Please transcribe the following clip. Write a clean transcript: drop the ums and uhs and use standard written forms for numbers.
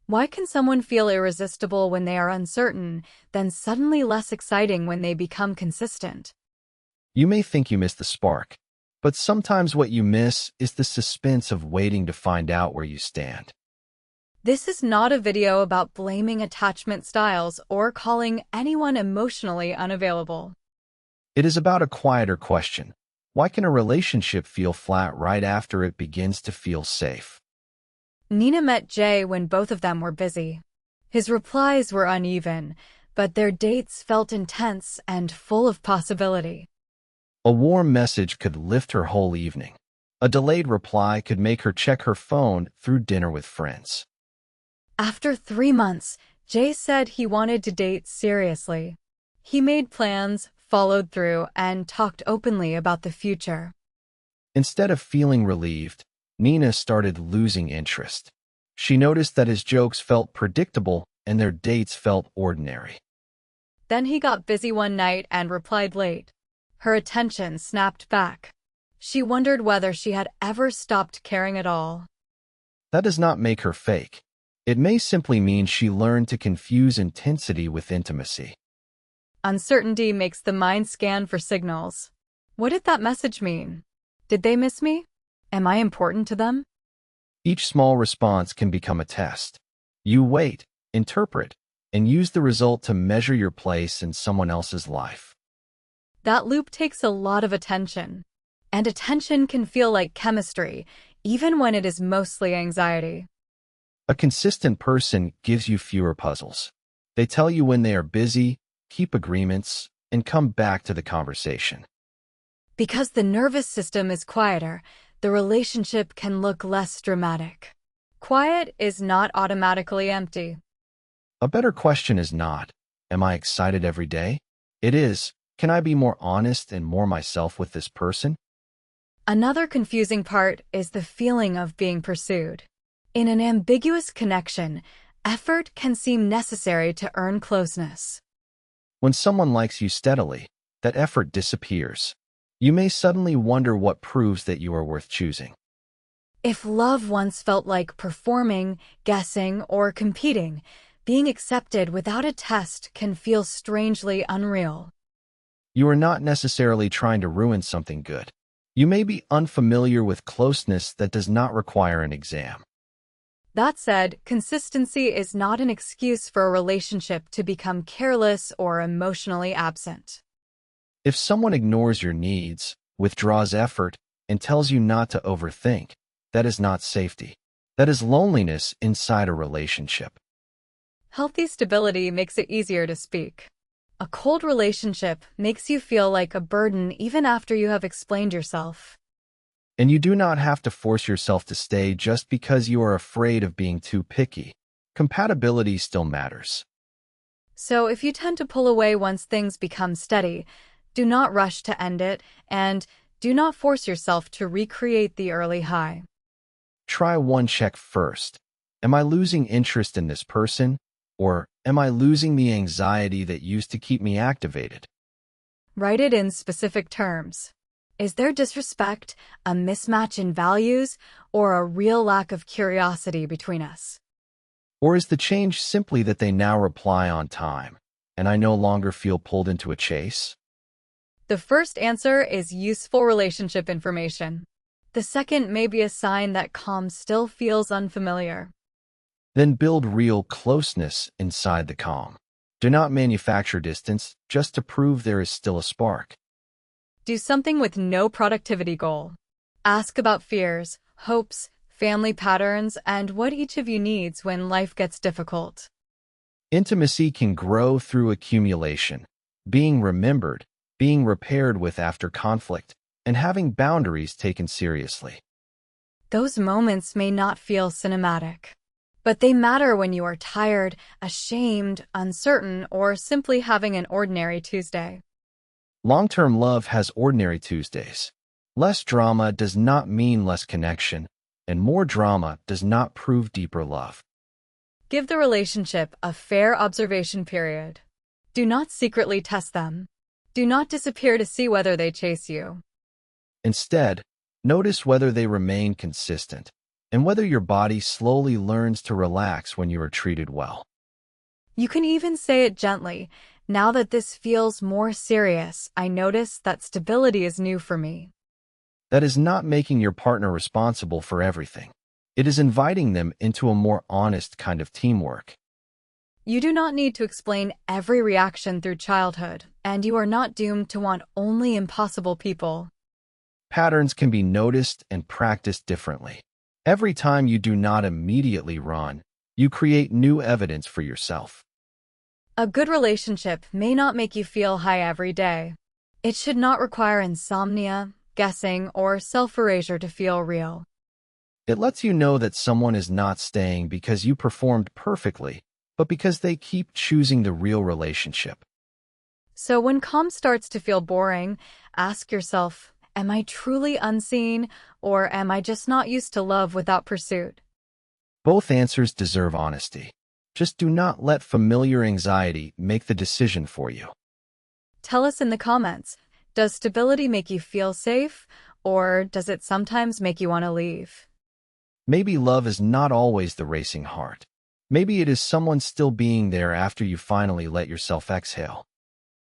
Why can someone feel irresistible when they are uncertain, then suddenly less exciting when they become consistent? You may think you missed the spark, but sometimes what you miss is the suspense of waiting to find out where you stand. This is not a video about blaming attachment styles or calling anyone emotionally unavailable. It is about a quieter question. Why can a relationship feel flat right after it begins to feel safe? Nina met Jay when both of them were busy. His replies were uneven, but their dates felt intense and full of possibility. A warm message could lift her whole evening. A delayed reply could make her check her phone through dinner with friends. After 3 months, Jay said he wanted to date seriously. He made plans, followed through, and talked openly about the future. Instead of feeling relieved, Nina started losing interest. She noticed that his jokes felt predictable and their dates felt ordinary. Then he got busy one night and replied late. Her attention snapped back. She wondered whether she had ever stopped caring at all. That does not make her fake. It may simply mean she learned to confuse intensity with intimacy. Uncertainty makes the mind scan for signals. What did that message mean? Did they miss me? Am I important to them? Each small response can become a test. You wait, interpret, and use the result to measure your place in someone else's life. That loop takes a lot of attention. And attention can feel like chemistry, even when it is mostly anxiety. A consistent person gives you fewer puzzles. They tell you when they are busy, keep agreements, and come back to the conversation. Because the nervous system is quieter, the relationship can look less dramatic. Quiet is not automatically empty. A better question is not, am I excited every day? It is, can I be more honest and more myself with this person? Another confusing part is the feeling of being pursued. In an ambiguous connection, effort can seem necessary to earn closeness. When someone likes you steadily, that effort disappears. You may suddenly wonder what proves that you are worth choosing. If love once felt like performing, guessing, or competing, being accepted without a test can feel strangely unreal. You are not necessarily trying to ruin something good. You may be unfamiliar with closeness that does not require an exam. That said, consistency is not an excuse for a relationship to become careless or emotionally absent. If someone ignores your needs, withdraws effort, and tells you not to overthink, that is not safety. That is loneliness inside a relationship. Healthy stability makes it easier to speak. A cold relationship makes you feel like a burden even after you have explained yourself. And you do not have to force yourself to stay just because you are afraid of being too picky. Compatibility still matters. So if you tend to pull away once things become steady, do not rush to end it, and do not force yourself to recreate the early high. Try one check first. Am I losing interest in this person? Or am I losing the anxiety that used to keep me activated? Write it in specific terms. Is there disrespect, a mismatch in values, or a real lack of curiosity between us? Or is the change simply that they now reply on time, and I no longer feel pulled into a chase? The first answer is useful relationship information. The second may be a sign that calm still feels unfamiliar. Then build real closeness inside the calm. Do not manufacture distance just to prove there is still a spark. Do something with no productivity goal. Ask about fears, hopes, family patterns, and what each of you needs when life gets difficult. Intimacy can grow through accumulation, being remembered, being repaired with after conflict, and having boundaries taken seriously. Those moments may not feel cinematic, but they matter when you are tired, ashamed, uncertain, or simply having an ordinary Tuesday. Long-term love has ordinary Tuesdays. Less drama does not mean less connection, and more drama does not prove deeper love. Give the relationship a fair observation period. Do not secretly test them. Do not disappear to see whether they chase you. Instead, notice whether they remain consistent, and whether your body slowly learns to relax when you are treated well. You can even say it gently. Now that this feels more serious, I notice that stability is new for me. That is not making your partner responsible for everything. It is inviting them into a more honest kind of teamwork. You do not need to explain every reaction through childhood, and you are not doomed to want only impossible people. Patterns can be noticed and practiced differently. Every time you do not immediately run, you create new evidence for yourself. A good relationship may not make you feel high every day. It should not require insomnia, guessing, or self-erasure to feel real. It lets you know that someone is not staying because you performed perfectly, but because they keep choosing the real relationship. So when calm starts to feel boring, ask yourself, am I truly unseen, or am I just not used to love without pursuit? Both answers deserve honesty. Just do not let familiar anxiety make the decision for you. Tell us in the comments, does stability make you feel safe, or does it sometimes make you want to leave? Maybe love is not always the racing heart. Maybe it is someone still being there after you finally let yourself exhale.